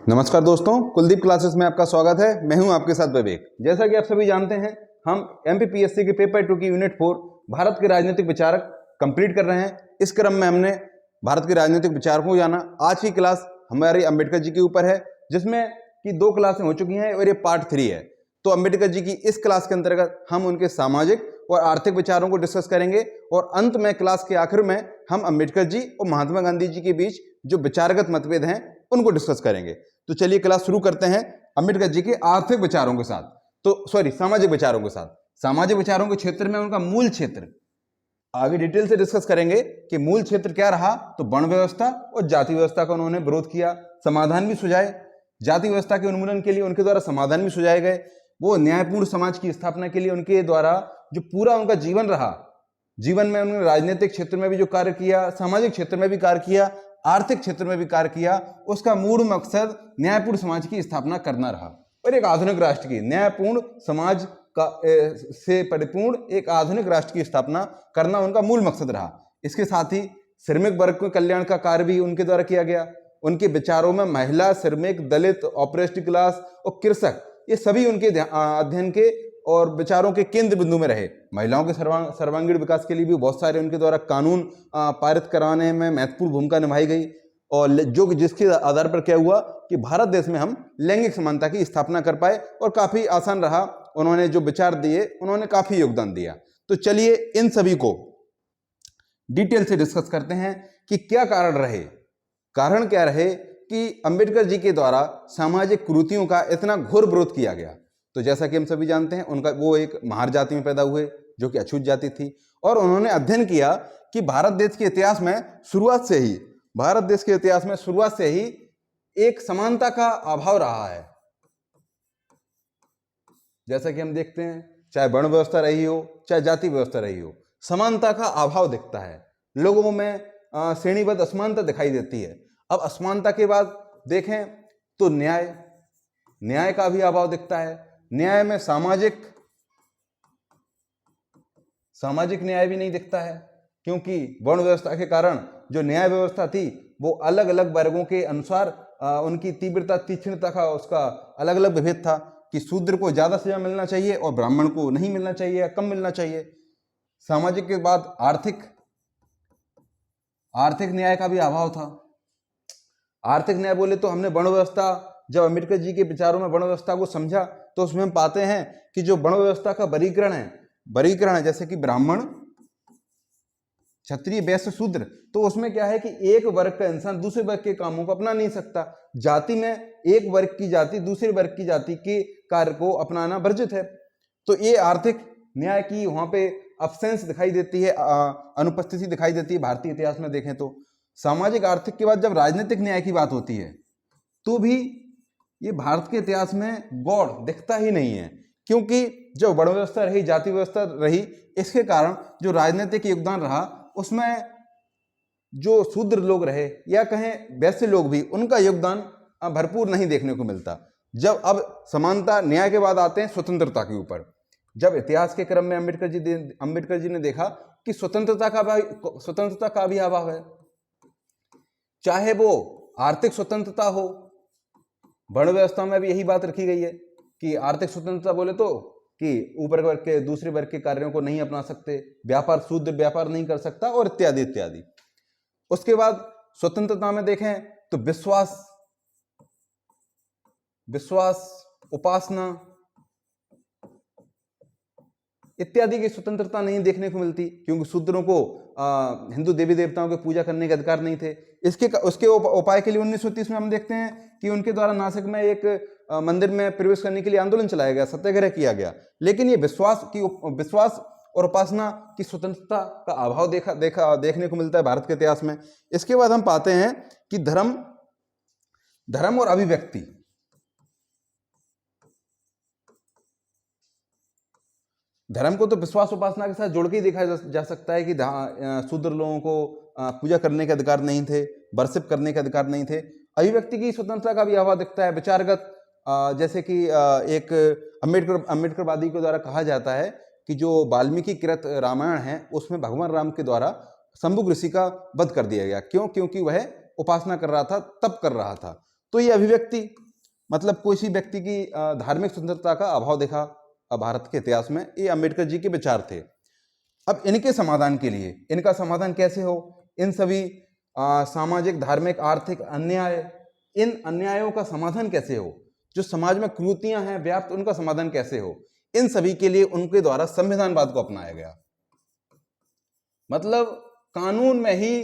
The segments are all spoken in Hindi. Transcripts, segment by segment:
नमस्कार दोस्तों, कुलदीप क्लासेस में आपका स्वागत है। मैं हूं आपके साथ विवेक। जैसा कि आप सभी जानते हैं, हम एमपीपीएससी के पेपर 2 की यूनिट 4 भारत के राजनीतिक विचारक कंप्लीट कर रहे हैं। इस क्रम में हमने भारत के राजनीतिक विचारकों को जाना। आज की क्लास हमारी अंबेडकर जी के ऊपर है, जिसमें कि 2 क्लासें हो चुकी हैं और ये पार्ट 3 है। तो अंबेडकर जी की इस क्लास के अंतर्गत हम उनके सामाजिक और आर्थिक विचारों को डिस्कस करेंगे और अंत में क्लास के आखिर में हम अंबेडकर जी और महात्मा गांधी जी के बीच जो विचारगत मतभेद हैं उनको डिस्कस करेंगे। तो चलिए क्लास शुरू करते हैं अंबेडकर जी के आर्थिक विचारों के साथ, सामाजिक विचारों के साथ। सामाजिक विचारों के क्षेत्र में उनका मूल क्षेत्र आगे डिटेल से डिस्कस करेंगे कि मूल क्षेत्र क्या रहा। तो वर्ण व्यवस्था और जाति व्यवस्था का उन्होंने विरोध किया, समाधान भी सुझाए। जाति व्यवस्था के उन्मूलन के लिए उनके द्वारा समाधान भी सुझाए गए। वो न्यायपूर्ण समाज की स्थापना के लिए उनके द्वारा जो पूरा उनका जीवन रहा, जीवन में उन्होंने राजनीतिक क्षेत्र में भी जो कार्य किया, सामाजिक क्षेत्र में भी कार्य किया, आर्थिक क्षेत्र में भी कार्य किया, उसका मूल मकसद न्यायपूर्ण समाज की स्थापना करना रहा और एक आधुनिक राष्ट्र की न्यायपूर्ण समाज का से परिपूर्ण एक आधुनिक राष्ट्र की स्थापना करना उनका मूल मकसद रहा। इसके साथ ही श्रमिक वर्ग के कल्याण का कार्य भी उनके द्वारा किया गया। उनके विचारों में महिला, श्रमिक, दलित, ऑपरेस्ट क्लास और कृषक, ये सभी उनके अध्ययन के और विचारों के केंद्र बिंदु में रहे। महिलाओं के सर्वांगीण विकास के लिए भी बहुत सारे उनके द्वारा कानून पारित कराने में महत्वपूर्ण भूमिका निभाई गई और जो जिसके आधार पर क्या हुआ कि भारत देश में हम लैंगिक समानता की स्थापना कर पाए और काफी आसान रहा। उन्होंने जो विचार दिए, उन्होंने काफी योगदान दिया। तो चलिए इन सभी को डिटेल से डिस्कस करते हैं कि क्या कारण रहे, कारण क्या रहे कि अंबेडकर जी के द्वारा सामाजिक कुरीतियों का इतना घोर विरोध किया गया। तो जैसा कि हम सभी जानते हैं, उनका वो एक महार जाति में पैदा हुए जो कि अछूत जाति थी और उन्होंने अध्ययन किया कि भारत देश के इतिहास में शुरुआत से ही एक समानता का अभाव रहा है। जैसा कि हम देखते हैं, चाहे वर्ण व्यवस्था रही हो, चाहे जाति व्यवस्था रही हो, समानता का अभाव दिखता है। लोगों में श्रेणीबद्ध असमानता दिखाई देती है। अब असमानता के बाद देखें तो न्याय का भी अभाव दिखता है। न्याय में सामाजिक न्याय भी नहीं दिखता है, क्योंकि वर्ण व्यवस्था के कारण जो न्याय व्यवस्था थी वो अलग अलग वर्गों के अनुसार उनकी तीव्रता, तीक्ष्णता का उसका अलग अलग विभेद था कि शूद्र को ज्यादा सजा मिलना चाहिए और ब्राह्मण को नहीं मिलना चाहिए या कम मिलना चाहिए। सामाजिक के बाद आर्थिक न्याय का भी अभाव था। आर्थिक न्याय बोले तो हमने वर्ण व्यवस्था, जब अंबेडकर जी के विचारों में वर्ण व्यवस्था को समझा तो उसमें हम पाते हैं कि जो वर्ण व्यवस्था का वर्गीकरण है, जैसे कि ब्राह्मण, क्षत्रिय, वैश्य, शूद्र, तो उसमें क्या है कि एक वर्ग का इंसान दूसरे वर्ग के कामों को अपना नहीं सकता। जाति में एक वर्ग की जाति दूसरे वर्ग की जाति के कार्य को अपनाना वर्जित है। तो ये आर्थिक न्याय की वहां पे अब्सेंस दिखाई देती है, अनुपस्थिति दिखाई देती है भारतीय इतिहास में देखें तो। सामाजिक आर्थिक के बाद जब राजनीतिक न्याय की बात होती है तो भी ये भारत के इतिहास में गौड़ दिखता ही नहीं है, क्योंकि जो वर्ण व्यवस्था रही, जाति व्यवस्था रही, इसके कारण जो राजनीतिक योगदान रहा उसमें जो शूद्र लोग रहे या कहें वैसे लोग भी, उनका योगदान भरपूर नहीं देखने को मिलता। जब अब समानता न्याय के बाद आते हैं स्वतंत्रता के ऊपर। जब इतिहास के क्रम में अंबेडकर जी ने देखा कि स्वतंत्रता का भी अभाव है, चाहे वो आर्थिक स्वतंत्रता हो, वर्ण व्यवस्था में भी यही बात रखी गई है कि आर्थिक स्वतंत्रता बोले तो कि ऊपर वर्ग के दूसरे वर्ग के कार्यों को नहीं अपना सकते, व्यापार, शूद्र व्यापार नहीं कर सकता और इत्यादि इत्यादि। उसके बाद स्वतंत्रता में देखें तो विश्वास, उपासना इत्यादि की स्वतंत्रता नहीं देखने को मिलती, क्योंकि शूद्रों को हिंदू देवी देवताओं की पूजा करने के अधिकार नहीं थे। उसके उपाय के लिए 1930 में हम देखते हैं कि उनके द्वारा नासिक में एक मंदिर में प्रवेश करने के लिए आंदोलन चलाया गया, सत्याग्रह किया गया। लेकिन ये विश्वास और उपासना की स्वतंत्रता का अभाव देखने को मिलता है भारत के इतिहास में। इसके बाद हम पाते हैं कि धर्म और अभिव्यक्ति, धर्म को तो विश्वास उपासना के साथ जोड़ के ही देखा जा सकता है कि शूद्र लोगों को पूजा करने के अधिकार नहीं थे, वर्शिप करने के अधिकार नहीं थे। अभिव्यक्ति की स्वतंत्रता का भी अभाव दिखता है। विचारगत, जैसे कि एक अम्बेडकरवादी के द्वारा कहा जाता है कि जो वाल्मीकि कृत रामायण है उसमें भगवान राम के द्वारा शंभु ऋषि का वध कर दिया गया। क्यों? क्योंकि वह उपासना कर रहा था, तप कर रहा था। तो ये अभिव्यक्ति मतलब किसी व्यक्ति की धार्मिक स्वतंत्रता का अभाव देखा भारत के इतिहास में, ये अंबेडकर जी के विचार थे। अब इनके समाधान के लिए, इनका समाधान कैसे हो, इन सभी सामाजिक, धार्मिक, आर्थिक अन्याय, इन अन्यायों का समाधान कैसे हो, जो समाज में कुरीतियां हैं व्याप्त, उनका समाधान कैसे हो, इन सभी के लिए उनके द्वारा संविधानवाद को अपनाया गया। मतलब कानून में ही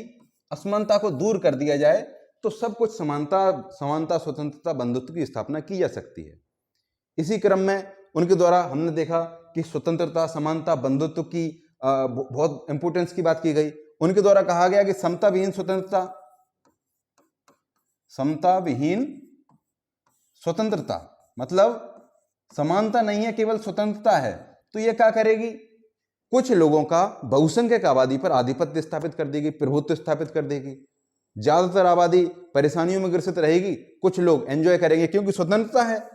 असमानता को दूर कर दिया जाए तो सब कुछ समानता, स्वतंत्रता, बंधुत्व की स्थापना की जा सकती है। इसी क्रम में उनके द्वारा हमने देखा कि स्वतंत्रता, समानता, बंधुत्व की बहुत इंपोर्टेंस की बात की गई। उनके द्वारा कहा गया कि समता विहीन स्वतंत्रता, समता विहीन स्वतंत्रता मतलब समानता नहीं है, केवल स्वतंत्रता है, तो यह क्या करेगी, कुछ लोगों का बहुसंख्यक आबादी पर आधिपत्य स्थापित कर देगी, प्रभुत्व स्थापित कर देगी। ज्यादातर आबादी परेशानियों में ग्रसित रहेगी, कुछ लोग एंजॉय करेंगे क्योंकि स्वतंत्रता है,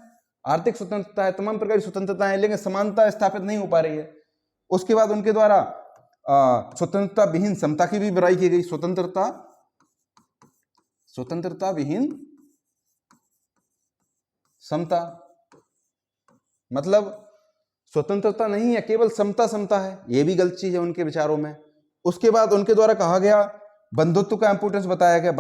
आर्थिक स्वतंत्रता है, तमाम प्रकार की स्वतंत्रता है, लेकिन समानता स्थापित नहीं हो पा रही है। उसके बाद उनके द्वारा स्वतंत्रता विहीन समता की भी बुराई की गई। स्वतंत्रता विहीन समता मतलब स्वतंत्रता नहीं है, केवल समता है, यह भी गलत चीज है उनके विचारों में। उसके बाद उनके द्वारा कहा गया, बंधुत्व का इंपोर्टेंस बताया गया।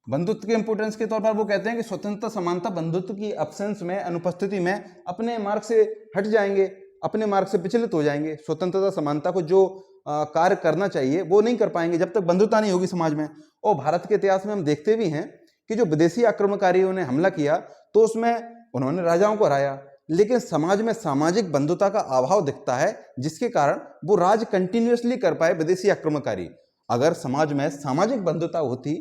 बंधुत्व के इंपोर्टेंस के तौर पर वो कहते हैं कि स्वतंत्रता, समानता, बंधुत्व की अब्सेंस में, अनुपस्थिति में अपने मार्ग से हट जाएंगे, अपने मार्ग से विचलित हो जाएंगे। स्वतंत्रता, समानता को जो कार्य करना चाहिए वो नहीं कर पाएंगे जब तक बंधुता नहीं होगी समाज में। और भारत के इतिहास में हम देखते भी हैं कि जो विदेशी आक्रमणकारियों ने हमला किया तो उसमें उन्होंने राजाओं को हराया, लेकिन समाज में सामाजिक बंधुता का अभाव दिखता है, जिसके कारण वो राज कंटिन्यूअसली कर पाए विदेशी आक्रमणकारी। अगर समाज में सामाजिक बंधुता होती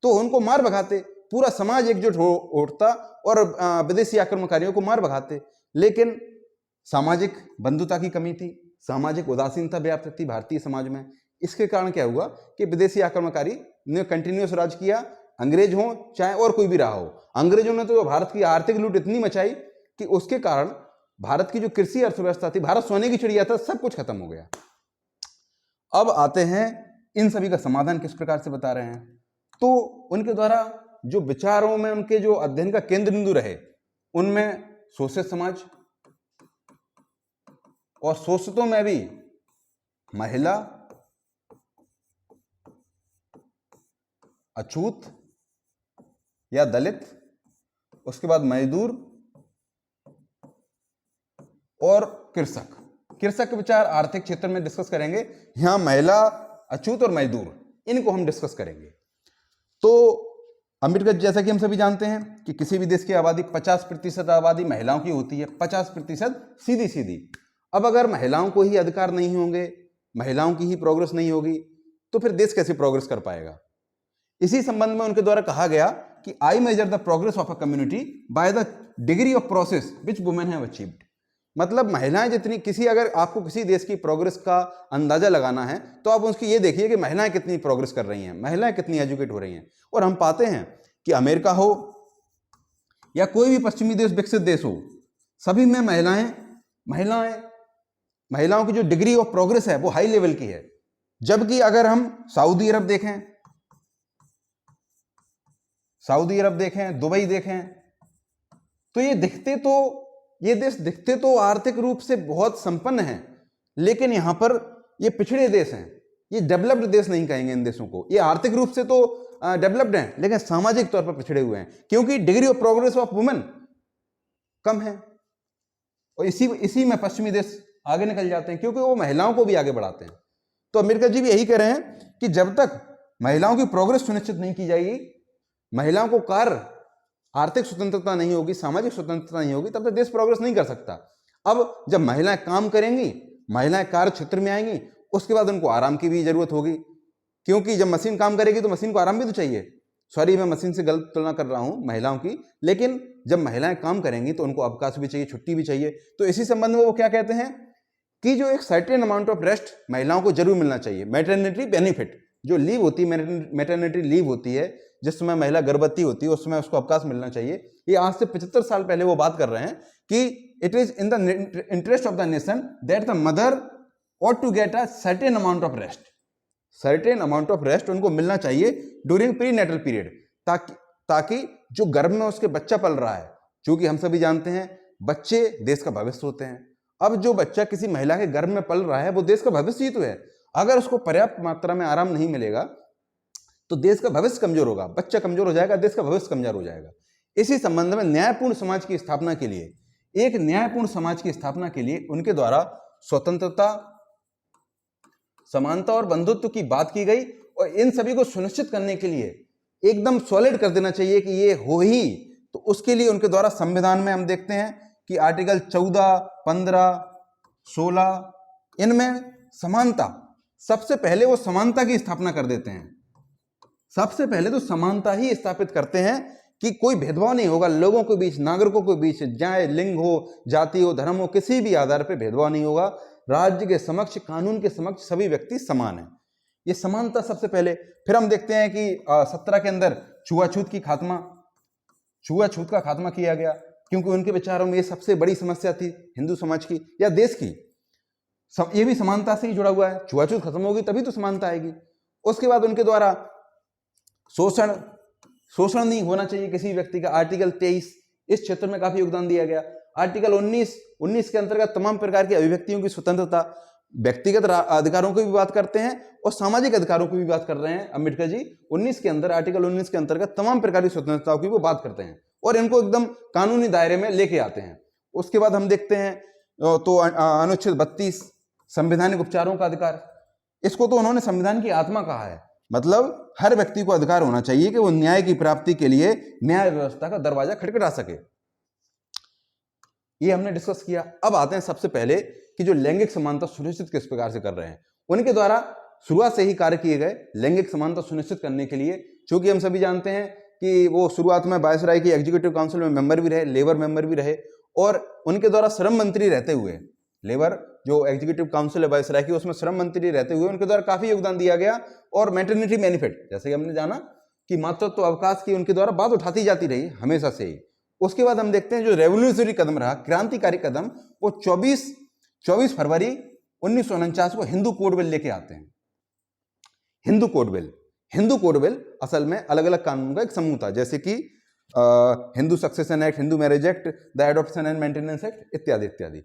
तो उनको मार भगाते, पूरा समाज एकजुट हो उठता और विदेशी आक्रमणकारियों को मार भगाते। लेकिन सामाजिक बंधुता की कमी थी, सामाजिक उदासीनता व्याप्त थी भारतीय समाज में। इसके कारण क्या हुआ कि विदेशी आक्रमणकारी ने कंटिन्यूअस राज किया, अंग्रेज हो चाहे और कोई भी रहा हो। अंग्रेजों ने तो भारत की आर्थिक लूट इतनी मचाई कि उसके कारण भारत की जो कृषि अर्थव्यवस्था थी, भारत सोने की चिड़िया था, सब कुछ खत्म हो गया। अब आते हैं इन सभी का समाधान किस प्रकार से बता रहे हैं। तो उनके द्वारा जो विचारों में उनके जो अध्ययन का केंद्र बिंदु रहे, उनमें शोषित समाज और शोषितों में भी महिला, अछूत या दलित, उसके बाद मजदूर और कृषक। कृषक के विचार आर्थिक क्षेत्र में डिस्कस करेंगे। यहां महिला, अछूत और मजदूर, इनको हम डिस्कस करेंगे। तो अम्बेडकर, जैसा कि हम सभी जानते हैं कि किसी भी देश की आबादी 50% आबादी महिलाओं की होती है, 50% सीधी सीधी। अब अगर महिलाओं को ही अधिकार नहीं होंगे, महिलाओं की ही प्रोग्रेस नहीं होगी, तो फिर देश कैसे प्रोग्रेस कर पाएगा। इसी संबंध में उनके द्वारा कहा गया कि I measure the progress of a community by the degree of process which women have achieved. मतलब महिलाएं जितनी, अगर आपको किसी देश की प्रोग्रेस का अंदाजा लगाना है तो आप उसकी ये देखिए कि महिलाएं कितनी प्रोग्रेस कर रही हैं, महिलाएं कितनी एजुकेट हो रही हैं। और हम पाते हैं कि अमेरिका हो या कोई भी पश्चिमी देश, विकसित देश हो, सभी में महिलाओं की जो डिग्री ऑफ प्रोग्रेस है वो हाई लेवल की है। जबकि अगर हम सऊदी अरब देखें, दुबई देखें, तो ये देश दिखते तो आर्थिक रूप से बहुत संपन्न हैं, लेकिन यहां पर ये पिछड़े देश हैं। ये डेवलप्ड देश नहीं कहेंगे इन देशों को। ये आर्थिक रूप से तो डेवलप्ड हैं, लेकिन सामाजिक तौर पर पिछड़े हुए हैं, क्योंकि degree of progress of women कम है। और इसी में पश्चिमी देश आगे निकल जाते हैं, क्योंकि वो महिलाओं को भी आगे बढ़ाते हैं। तो अम्बेडकर जी भी यही कह रहे हैं कि जब तक महिलाओं की प्रोग्रेस सुनिश्चित नहीं की जाएगी, महिलाओं को आर्थिक स्वतंत्रता नहीं होगी, सामाजिक स्वतंत्रता नहीं होगी, तब तक देश प्रोग्रेस नहीं कर सकता। अब जब महिलाएं काम करेंगी, महिलाएं कार्य क्षेत्र में आएंगी, उसके बाद उनको आराम की भी जरूरत होगी, क्योंकि जब मशीन काम करेगी तो मशीन को आराम भी तो चाहिए। सॉरी, मैं मशीन से गलत तुलना कर रहा हूं महिलाओं की, लेकिन जब महिलाएं काम करेंगी तो उनको अवकाश भी चाहिए, छुट्टी भी चाहिए। तो इसी संबंध में वो क्या कहते हैं कि जो एक सर्टेन अमाउंट ऑफ रेस्ट महिलाओं को जरूर मिलना चाहिए। मैटरनिटी बेनिफिट जो लीव होती है, मैटरनिटी लीव होती है, जिस समय महिला गर्भवती होती है उस समय उसको अवकाश मिलना चाहिए। ये आज से 75 साल पहले वो बात कर रहे हैं कि it is in the interest of the nation that the mother ought to get a certain amount of rest, certain amount of rest उनको मिलना चाहिए ड्यूरिंग प्री नेटल पीरियड, ताकि जो गर्भ में उसके बच्चा पल रहा है, क्योंकि हम सभी जानते हैं बच्चे देश का भविष्य होते हैं। अब जो बच्चा किसी महिला के गर्भ में पल रहा है वो देश का भविष्य ही तो है। अगर उसको पर्याप्त मात्रा में आराम नहीं मिलेगा तो देश का भविष्य कमजोर होगा, बच्चा कमजोर हो जाएगा, देश का भविष्य कमजोर हो जाएगा। इसी संबंध में न्यायपूर्ण समाज की स्थापना के लिए, एक न्यायपूर्ण समाज की स्थापना के लिए उनके द्वारा स्वतंत्रता, समानता और बंधुत्व की बात की गई, और इन सभी को सुनिश्चित करने के लिए एकदम सॉलिड कर देना चाहिए कि ये हो ही, तो उसके लिए उनके द्वारा संविधान में हम देखते हैं कि आर्टिकल 14, 15, 16 इनमें समानता, सबसे पहले वो समानता की स्थापना कर देते हैं। सबसे पहले तो समानता ही स्थापित करते हैं कि कोई भेदभाव नहीं होगा लोगों के बीच, नागरिकों के बीच, चाहे लिंग हो, जाति हो, धर्म हो, किसी भी आधार पर भेदभाव नहीं होगा। राज्य के समक्ष, कानून के समक्ष सभी व्यक्ति समान हैं। ये समानता सबसे पहले। फिर हम देखते हैं कि 17 के अंदर छुआछूत का खात्मा किया गया, क्योंकि उनके विचारों में ये सबसे बड़ी समस्या थी हिंदू समाज की या देश की। ये भी समानता से ही जुड़ा हुआ है, छुआछूत खत्म होगी तभी तो समानता आएगी। उसके बाद उनके द्वारा शोषण नहीं होना चाहिए किसी व्यक्ति का, आर्टिकल 23 इस क्षेत्र में काफी योगदान दिया गया। आर्टिकल 19 के अंतर्गत तमाम प्रकार की अभिव्यक्तियों की स्वतंत्रता, व्यक्तिगत अधिकारों की भी बात करते हैं और सामाजिक अधिकारों की भी बात कर रहे हैं अम्बेडकर जी। 19 के अंदर, आर्टिकल 19 के अंतर्गत तमाम प्रकार की स्वतंत्रताओं की वो बात करते हैं और इनको एकदम कानूनी दायरे में लेके आते हैं। उसके बाद हम देखते हैं तो अनुच्छेद 32 संवैधानिक उपचारों का अधिकार, इसको तो उन्होंने संविधान की आत्मा कहा है। मतलब हर व्यक्ति को अधिकार होना चाहिए कि वो न्याय की प्राप्ति के लिए न्याय व्यवस्था का दरवाजा खटखटा सके। ये हमने डिस्कस किया। अब आते हैं सबसे पहले कि जो लैंगिक समानता सुनिश्चित किस प्रकार से कर रहे हैं। उनके द्वारा शुरुआत से ही कार्य किए गए लैंगिक समानता सुनिश्चित करने के लिए, क्योंकि हम सभी जानते हैं कि वो शुरुआत में वायसराय की एग्जीक्यूटिव काउंसिल में मेंबर भी रहे, लेबर मेंबर भी रहे, और उनके द्वारा श्रम मंत्री रहते हुए, लेबर जो एग्जीक्यूटिव काउंसिल है वायसराय की, उसमें श्रम मंत्री रहते हुए उनके द्वारा काफी योगदान दिया गया। और मैटरनिटी बेनिफिट, जैसे कि हमने जाना कि मातृत्व अवकाश की उनके द्वारा बात उठाती जाती रही हमेशा से ही। उसके बाद हम देखते हैं जो रेवोल्यूशनरी कदम रहा, क्रांतिकारी कदम, वो 24 फरवरी 1949 को हिंदू कोड बिल लेके आते हैं। हिंदू कोड बिल असल में अलग अलग कानून का एक समूह था, जैसे कि Hindu succession act, Hindu marriage act, the adoption and maintenance act इत्यादि इत्यादि।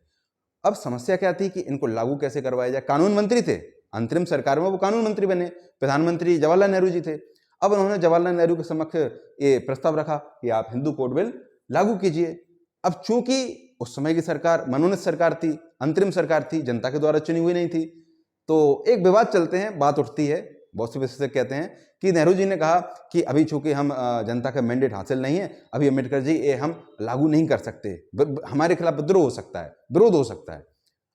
अब समस्या क्या थी कि इनको लागू कैसे करवाया जाए। कानून मंत्री थे, अंतरिम सरकार में वो कानून मंत्री बने, प्रधानमंत्री जवाहरलाल नेहरू जी थे। अब उन्होंने जवाहरलाल नेहरू के समक्ष ये प्रस्ताव रखा कि आप हिंदू कोड बिल लागू कीजिए। अब चूंकि उस समय की सरकार मनोनीत सरकार थी, अंतरिम सरकार थी, जनता के द्वारा चुनी हुई नहीं थी, तो एक विवाद चलते हैं, बात उठती है। बहुत से विशेषज्ञ कहते हैं कि नेहरू जी ने कहा कि अभी चूंकि हम जनता का मैंडेट हासिल नहीं है, अभी अम्बेडकर जी ये हम लागू नहीं कर सकते, हमारे खिलाफ विद्रोह हो सकता है, विरोध हो सकता है।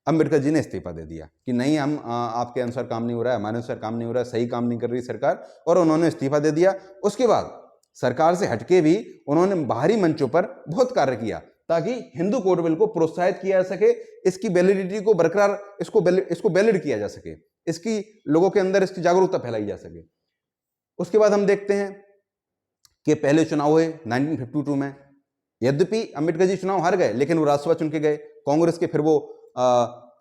अम्बेडकर जी ने इस्तीफा दे दिया कि नहीं, हम आपके अनुसार काम नहीं हो रहा है, हमारे अनुसार काम नहीं हो रहा है, सही काम नहीं कर रही सरकार, और उन्होंने इस्तीफा दे दिया। उसके बाद सरकार से हटके भी उन्होंने बाहरी मंचों पर बहुत कार्य किया ताकि हिंदू कोड बिल को प्रोत्साहित किया जा सके, इसकी वैलिडिटी को बरकरार, इसको वैलिड किया जा सके, इसकी लोगों के अंदर इसकी जागरूकता फैलाई जा सके। उसके बाद हम देखते हैं कि पहले चुनाव हुए 1952 में। यद्यपि अम्बेडकर जी चुनाव हार गए, लेकिन वो राज्यसभा चुन के गए कांग्रेस के। फिर वो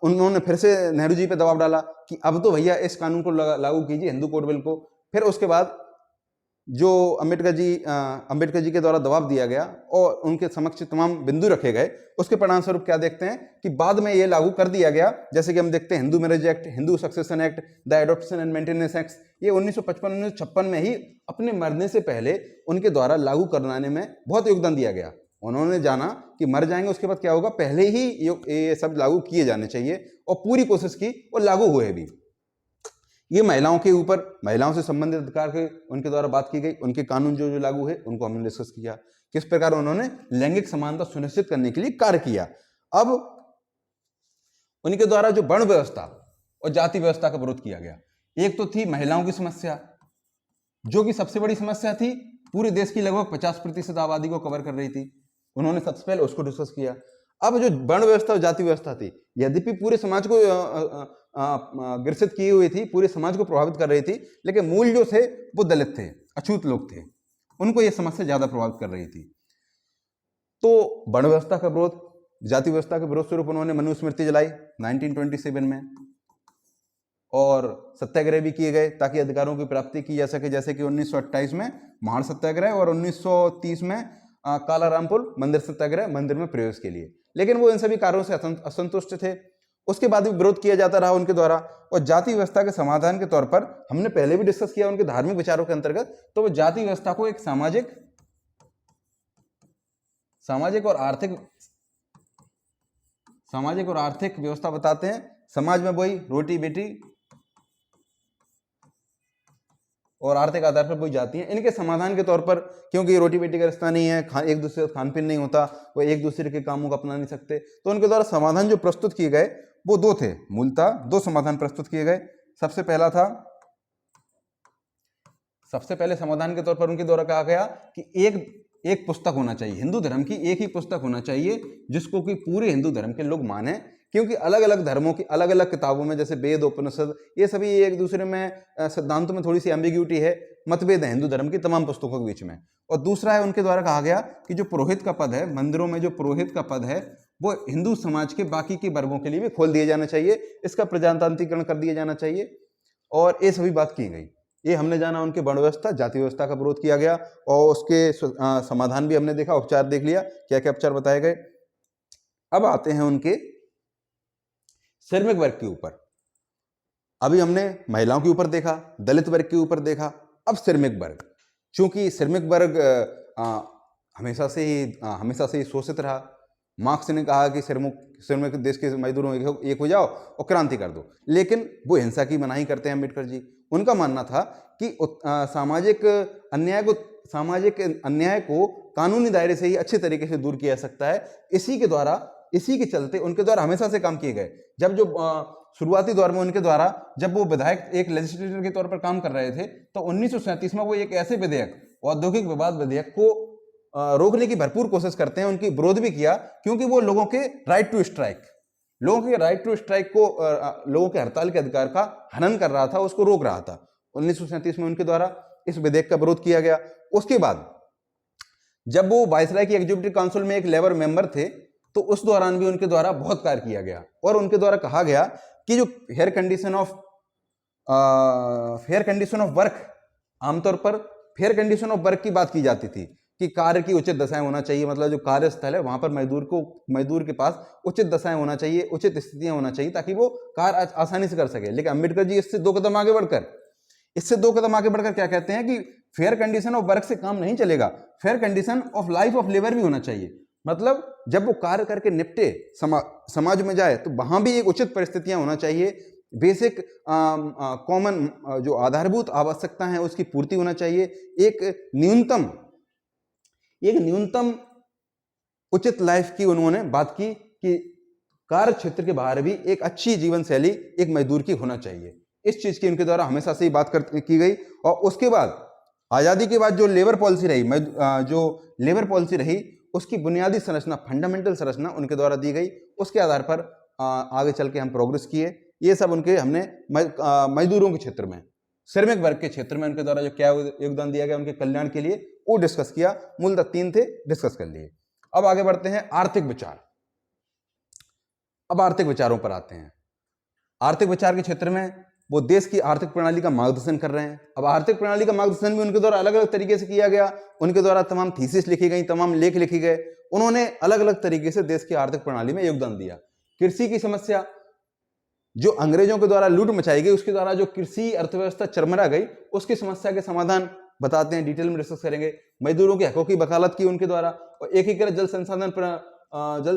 उन्होंने फिर से नेहरू जी पे दबाव डाला कि अब तो भैया इस कानून को लागू कीजिए, हिंदू कोड बिल को। फिर उसके बाद जो अम्बेडकर जी के द्वारा दबाव दिया गया और उनके समक्ष तमाम बिंदु रखे गए, उसके परिणाम स्वरूप क्या देखते हैं कि बाद में ये लागू कर दिया गया। जैसे कि हम देखते हैं Hindu marriage act, Hindu succession act, the adoption and maintenance act, ये 1955-1956 में ही अपने मरने से पहले उनके द्वारा लागू करवाने में बहुत योगदान दिया गया। उन्होंने जाना कि मर जाएंगे, उसके बाद क्या होगा, पहले ही ये सब लागू किए जाने चाहिए, और पूरी कोशिश की और लागू हुए भी। ये महिलाओं के ऊपर, महिलाओं से संबंधित अधिकार के उनके द्वारा बात की गई, उनके कानून जो लागू है उनको हमने डिस्कस किया, किस प्रकार उन्होंने लैंगिक समानता सुनिश्चित करने के लिए कार्य किया। अब उनके द्वारा जो वर्ण व्यवस्था और जाति व्यवस्था का विरोध किया गया। एक तो थी महिलाओं की समस्या, जो कि सबसे बड़ी समस्या थी, पूरे देश की लगभग 50% आबादी को कवर कर रही थी। उन्होंने सबसे पहले उसको डिस्कस किया। अब जो वर्ण व्यवस्था और जाति व्यवस्था थी, यद्यपि पूरे समाज को ग्रसित की हुई थी, पूरे समाज को प्रभावित कर रही थी, लेकिन मूल जो थे वो दलित थे, अछूत लोग थे, उनको यह समस्या ज्यादा प्रभावित कर रही थी। तो वर्ण व्यवस्था का विरोध, जाति व्यवस्था के विरोध स्वरूप उन्होंने मनुस्मृति जलाई 1927 में, और सत्याग्रह भी किए गए ताकि अधिकारों की प्राप्ति की जा सके, जैसे कि 1928 में महान सत्याग्रह और 1930 में कालारामपुर मंदिर सत्याग्रह, मंदिर में प्रवेश के लिए। लेकिन वो इन सभी कार्यों से असंतुष्ट थे। उसके बाद भी विरोध किया जाता रहा उनके द्वारा। और जाति व्यवस्था के समाधान के तौर पर हमने पहले भी डिस्कस किया उनके धार्मिक विचारों के अंतर्गत, तो वो जाति व्यवस्था को एक सामाजिक और आर्थिक व्यवस्था बताते हैं। समाज में वही रोटी बेटी और आर्थिक आधार पर वही जाती हैं। इनके समाधान के तौर पर, क्योंकि रोटी बेटी का रिश्ता नहीं है, एक दूसरे का खान पीन नहीं होता, वो एक दूसरे के कामों को अपना नहीं सकते, तो उनके द्वारा समाधान जो प्रस्तुत किए गए वो दो थे। मूलतः दो समाधान प्रस्तुत किए गए। सबसे पहले समाधान के तौर पर उनके द्वारा कहा गया कि एक पुस्तक होना चाहिए, हिंदू धर्म की एक ही पुस्तक होना चाहिए जिसको कि पूरे हिंदू धर्म के लोग माने, क्योंकि अलग अलग धर्मों की अलग अलग किताबों में, जैसे वेद उपनिषद, ये सभी एक दूसरे में सिद्धांतों में थोड़ी सी एम्बिग्यूटी है, मतभेद है हिंदू धर्म की तमाम पुस्तकों के बीच में। और दूसरा है, उनके द्वारा कहा गया कि जो पुरोहित का पद है, मंदिरों में जो पुरोहित का पद है, वो हिंदू समाज के बाकी के वर्गों के लिए भी खोल दिया जाना चाहिए, इसका प्रजातांत्रिकरण कर दिया जाना चाहिए। और ये सभी बात की गई। ये हमने जाना उनके वर्ण व्यवस्था, जाति व्यवस्था का विरोध किया गया, और उसके समाधान भी हमने देखा, उपचार देख लिया, क्या क्या उपचार बताए गए। अब आते हैं उनके श्रमिक वर्ग के ऊपर। अभी हमने महिलाओं के ऊपर देखा, दलित वर्ग के ऊपर देखा, अब श्रमिक वर्ग। चूंकि श्रमिक वर्ग हमेशा से ही शोषित रहा। मार्क्स ने कहा कि श्रमिक देश के मजदूरों एक हो जाओ और क्रांति कर दो, लेकिन वो हिंसा की मनाही करते हैं अम्बेडकर जी। उनका मानना था कि सामाजिक अन्याय को कानूनी दायरे से ही अच्छे तरीके से दूर किया जा सकता है। इसी के चलते उनके द्वारा हमेशा से काम किए गए। जब जो शुरुआती दौर में उनके द्वारा जब वो विधायक एक लेजिस्लेटर के तौर पर काम कर रहे थे, तो 1937 में वो एक ऐसे विधेयक, औद्योगिक विवाद विधेयक को रोकने की भरपूर कोशिश करते हैं। उनकी विरोध भी किया, क्योंकि वो लोगों के राइट टू स्ट्राइक को, लोगों के हड़ताल के अधिकार का हनन कर रहा था, उसको रोक रहा था। 1937 में उनके द्वारा इस विधेयक का विरोध किया गया। उसके बाद जब वो वायसराय की एग्जीक्यूटिव काउंसिल में एक लेबर मेंबर थे, तो उस दौरान भी उनके द्वारा बहुत कार्य किया गया, और उनके द्वारा कहा गया कि जो फेयर कंडीशन ऑफ वर्क, आमतौर पर फेयर कंडीशन ऑफ वर्क की बात की जाती थी कि कार्य की उचित दशाएं होना चाहिए, मतलब जो कार्यस्थल है वहां पर मजदूर के पास उचित दशाएं होना चाहिए, उचित स्थितियां होना चाहिए, ताकि वो कार्य आसानी से कर सके। लेकिन अम्बेडकर जी इससे दो कदम आगे बढ़कर क्या कहते हैं कि फेयर कंडीशन ऑफ वर्क से काम नहीं चलेगा, fair condition of life of labour भी होना चाहिए। मतलब जब वो कार्य करके निपटे, समाज में जाए, तो वहां भी एक उचित परिस्थितियां होना चाहिए, बेसिक कॉमन जो आधारभूत आवश्यकता है उसकी पूर्ति होना चाहिए, एक न्यूनतम उचित लाइफ की उन्होंने बात की कि कार्य क्षेत्र के बाहर भी एक अच्छी जीवन शैली एक मजदूर की होना चाहिए। इस चीज की उनके द्वारा हमेशा से ही बात की गई। और उसके बाद आजादी के बाद जो लेबर पॉलिसी रही, उसकी बुनियादी संरचना, फंडामेंटल संरचना उनके द्वारा दी गई। उसके आधार पर आगे चल के हम प्रोग्रेस किए। ये सब उनके हमने मजदूरों के क्षेत्र में, श्रमिक वर्ग के क्षेत्र में उनके द्वारा जो क्या योगदान दिया गया उनके कल्याण के लिए, वो डिस्कस किया। मूलतः 3 थे, डिस्कस कर लिए। अब आगे बढ़ते हैं आर्थिक विचार। अब आर्थिक विचारों पर आते हैं। आर्थिक विचार के क्षेत्र में वो देश की आर्थिक प्रणाली का मार्गदर्शन कर रहे हैं। अब आर्थिक प्रणाली का मार्गदर्शन भी उनके द्वारा अलग अलग तरीके से किया गया। उनके द्वारा तमाम थीसिस लिखी गई, तमाम लेख लिखे गए। उन्होंने अलग अलग तरीके से देश की आर्थिक प्रणाली में योगदान दिया। कृषि की समस्या, जो अंग्रेजों के द्वारा लूट मचाई गई, उसके द्वारा जो कृषि अर्थव्यवस्था चरमरा गई, उसकी समस्या के समाधान बताते हैं, डिटेल में डिस्कस करेंगे। मजदूरों के हकों की वकालत की उनके द्वारा, और एकीकृत जल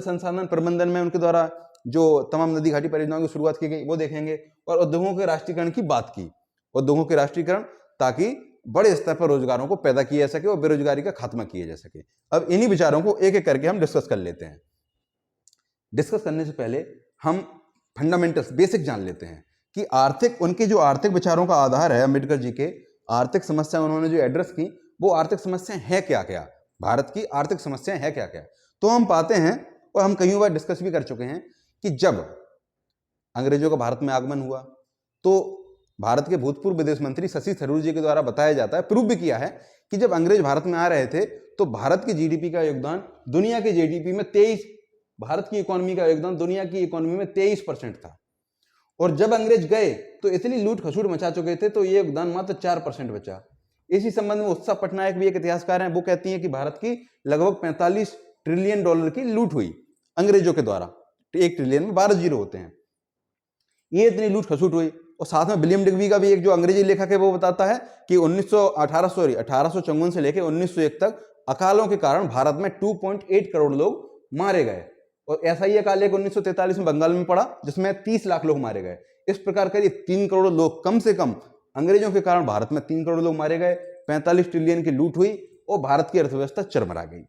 संसाधन प्रबंधन में उनके द्वारा जो तमाम नदी घाटी परियोजनाओं की शुरुआत की गई वो देखेंगे। और उद्योगों के राष्ट्रीयकरण की बात की, उद्योगों के राष्ट्रीयकरण, ताकि बड़े स्तर पर रोजगारों को पैदा किया जा सके और बेरोजगारी का खात्मा किया जा सके। अब इन्हीं विचारों को एक एक करके हम डिस्कस कर लेते हैं। डिस्कस करने से पहले हम फंडामेंटल्स, बेसिक जान लेते हैं कि उनके जो आर्थिक विचारों का आधार है, अम्बेडकर जी के आर्थिक समस्या उन्होंने जो एड्रेस की, वो आर्थिक समस्याएं हैं क्या क्या, भारत की आर्थिक समस्याएं हैं क्या क्या। तो हम पाते हैं, और हम कई बार डिस्कस भी कर चुके हैं, कि जब अंग्रेजों का भारत में आगमन हुआ, तो भारत के भूतपूर्व विदेश मंत्री शशि थरूर जी के द्वारा बताया जाता है, प्रूव भी किया है, कि जब अंग्रेज भारत में आ रहे थे, तो भारत की जीडीपी का योगदान दुनिया के जीडीपी में 23, भारत की इकोनॉमी का योगदान दुनिया की इकोनॉमी में 23% था। और जब अंग्रेज गए तो इतनी लूट खसूट मचा चुके थे, तो ये योगदान मात्र 4% बचा। इसी संबंध में उत्सव पटनायक भी एक इतिहासकार हैं, वो कहती हैं कि भारत की लगभग 45 ट्रिलियन डॉलर की लूट हुई अंग्रेजों के द्वारा। 1 ट्रिलियन में 12 जीरो होते हैं। ये इतनी लूट खसूट हुई। और साथ में विलियम डिग्बी का भी एक जो अंग्रेजी लेखक है वो बताता है कि 1854 से लेकर 1901 तक अकालों के कारण भारत में 2.8 करोड़ लोग मारे गए। और ऐसा ही अकाल एक 1943 में बंगाल में पड़ा जिसमें 30 लाख लोग मारे गए। इस प्रकार करीब 3 करोड़ लोग, कम से कम अंग्रेजों के कारण भारत में 3 करोड़ लोग मारे गए, 45 ट्रिलियन की लूट हुई और भारत की अर्थव्यवस्था चरमरा गई।